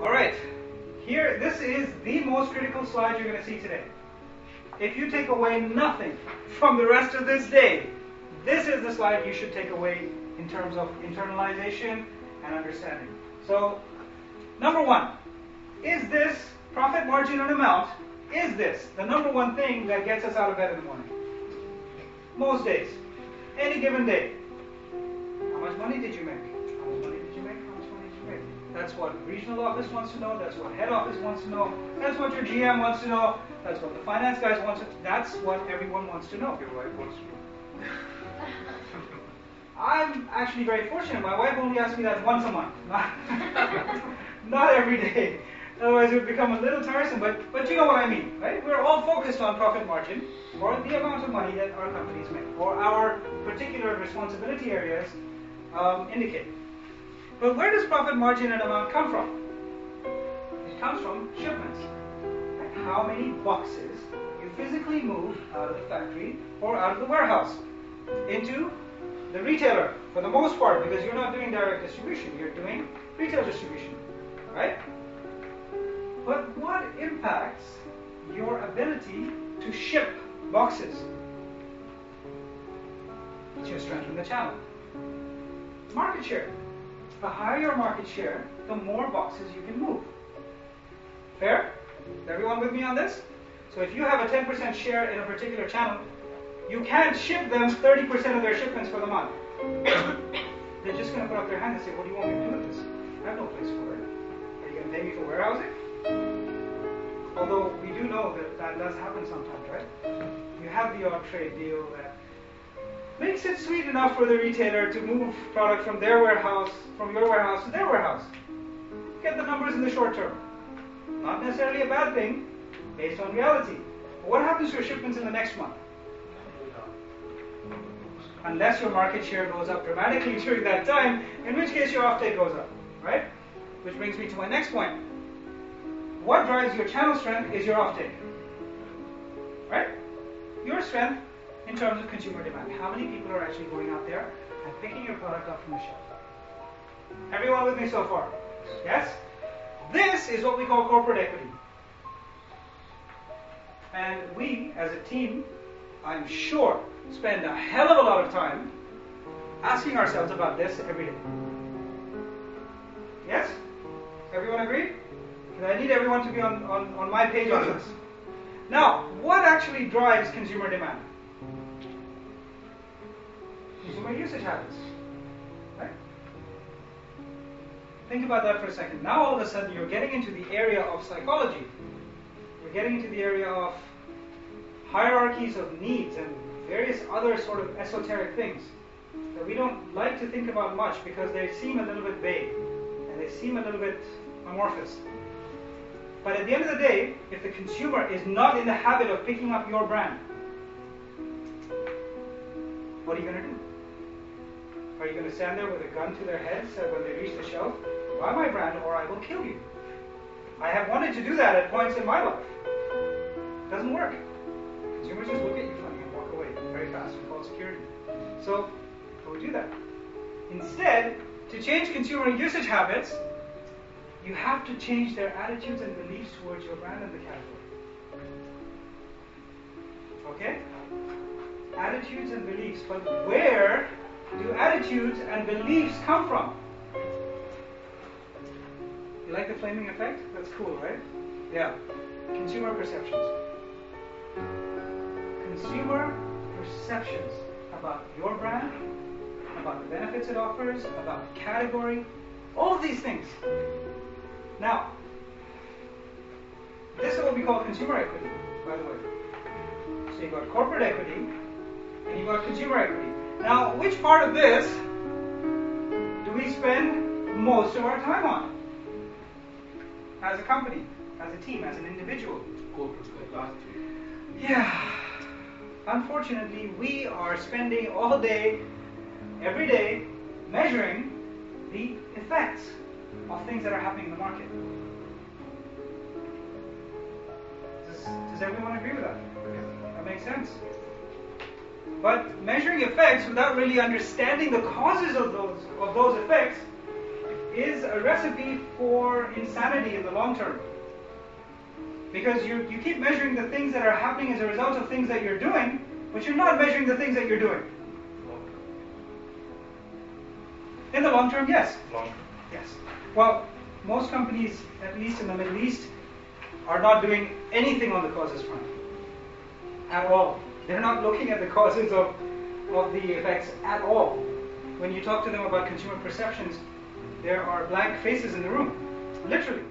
Alright, here, this is the most critical slide you're going to see today. If you take away nothing from the rest of this day, this is the slide you should take away in terms of internalization and understanding. So, number one, is this profit margin and amount, is this the number one thing that gets us out of bed in the morning? Most days. Any given day. How much money did you make? How much money did you make? How much money did you make? That's what regional office wants to know. That's what head office wants to know. That's what your GM wants to know. That's what the finance guys want to know. That's what everyone wants to know. Your wife wants to know. I'm actually very fortunate. My wife only asks me that once a month. Not every day. Otherwise it would become a little tiresome, but you know what I mean, right? We're all focused on profit margin, or the amount of money that our companies make, or our particular responsibility areas indicate. But where does profit margin and amount come from? It comes from shipments. Like how many boxes you physically move out of the factory or out of the warehouse into the retailer, for the most part, because you're not doing direct distribution, you're doing retail distribution, right? But what impacts your ability to ship boxes? It's your strength in the channel. Market share. The higher your market share, the more boxes you can move. Fair? Is everyone with me on this? So if you have a 10% share in a particular channel, you can't ship them 30% of their shipments for the month. They're just going to put up their hand and say, what do you want me to do with this? I have no place for it. Are you going to pay me for warehousing? Although we do know that that does happen sometimes, right? You have the odd trade deal that makes it sweet enough for the retailer to move product from their warehouse, from your warehouse to their warehouse. Get the numbers in the short term. Not necessarily a bad thing, based on reality. But what happens to your shipments in the next month? Unless your market share goes up dramatically during that time, in which case your offtake goes up, right? Which brings me to my next point. What drives your channel strength is your offtake, right? Your strength in terms of consumer demand. How many people are actually going out there and picking your product up from the shelf? Everyone with me so far? Yes? This is what we call corporate equity. And we, as a team, I'm sure, spend a hell of a lot of time asking ourselves about this every day. Yes? Everyone agree? I need everyone to be on my page on this. Now, what actually drives consumer demand? Consumer usage habits. Right? Think about that for a second. Now all of a sudden you're getting into the area of psychology. You're getting into the area of hierarchies of needs and various other sort of esoteric things that we don't like to think about much because they seem a little bit vague and they seem a little bit amorphous. But at the end of the day, if the consumer is not in the habit of picking up your brand, what are you going to do? Are you going to stand there with a gun to their heads when they reach the shelf? Buy my brand or I will kill you. I have wanted to do that at points in my life. It doesn't work. Consumers just look at you funny and walk away very fast and call security. So, how do we do that? Instead, to change consumer usage habits, you have to change their attitudes and beliefs towards your brand and the category. Okay? Attitudes and beliefs. But where do attitudes and beliefs come from? You like the flaming effect? That's cool, right? Yeah. Consumer perceptions. Consumer perceptions about your brand, about the benefits it offers, about the category, all of these things. Now, this is what we call consumer equity, by the way. So you've got corporate equity, and you've got consumer equity. Now, which part of this do we spend most of our time on? As a company, as a team, as an individual? Corporate. Yeah. Unfortunately, we are spending all day, every day, measuring the effects of things that are happening in the market. Does everyone agree with that? That makes sense. But measuring effects without really understanding the causes of those effects is a recipe for insanity in the long term. Because you keep measuring the things that are happening as a result of things that you're doing, but you're not measuring the things that you're doing. In the long term, yes. Long term. Yes. Well, most companies, at least in the Middle East, are not doing anything on the causes front. At all. They're not looking at the causes of the effects at all. When you talk to them about consumer perceptions, there are blank faces in the room. Literally.